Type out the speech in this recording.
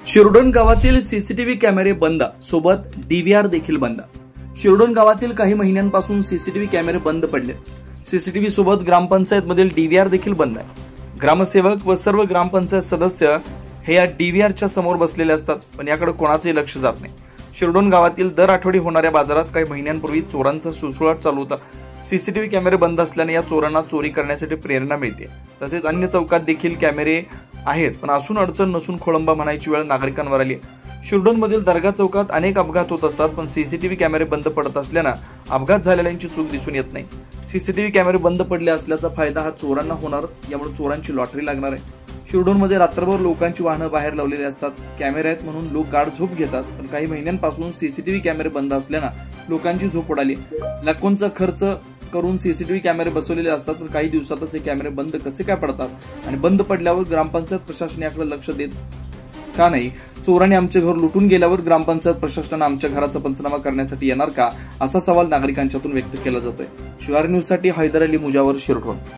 शिरडोन गावातील सीसीटीव्ही कॅमेरे बंद, सोबत डीव्हीआर देखील बंद। शिरडोन गावातील काही महिन्यांपासून सीसीटीव्ही कॅमेरे बंद पडले। सीसीटीव्ही सोबत ग्रामपंचायत मधील डीव्हीआर देखील बंद आहे। ग्रामसेवक व सर्व ग्रामपंचायत सदस्य हे या डीव्हीआरच्या समोर बसलेले असतात, पण याकडे कोणाचंही लक्ष जात नाही। शिरडोन गावातील दर आठवडी होणाऱ्या बाजारात काही महिन्यांपूर्वी चोरांचा सुळसुळाट चालू होता। सीसीटीव्ही कॅमेरे बंद असल्याने या चोरांना चोरी करण्यासाठी प्रेरणा मिळते। तसेच अन्य चौकात देखील कॅमेरे आहेत, पण असून अडचण नसून खोळंबा म्हणायची वेळ नागरिकांवर आली। शिरडोनमधील दर्गा चौकात अनेक अपघात होत असतात, पण सीसीटीव्ही कॅमेरे बंद पडत असल्याने अपघात झालेल्यांची चूक दिसून येत नाही। सीसीटीव्ही कॅमेरे बंद पडले असल्याचा फायदा हा चोरांना होणार, यामुळे चोरांची लॉटरी लागणार आहे। शिरडोनमध्ये रात्रभर लोकांची वाहनं बाहेर लावलेली असतात। कॅमेरे आहेत म्हणून लोक गाढ झोप घेतात, पण काही महिन्यांपासून सीसीटीव्ही कॅमेरे बंद असल्याने लोकांची झोप उडाली। लाखोंचा खर्च करून सीसीटीव्ही कॅमेरे बसवलेले असतात, पण काही दिवसातच हे कॅमेरे बंद कसे काय पडतात आणि बंद पडल्यावर ग्रामपंचायत प्रशासन याकडे लक्ष देत का नाही? चोरांनी आमचे घर लुटून गेल्यावर ग्रामपंचायत प्रशासनाने आमच्या घराचा पंचनामा करण्यासाठी येणार का, असा सवाल नागरिकांच्यातून व्यक्त केला जातोय। शिवार न्यूज साठी हैदर अली मुजावर, शिरडोन।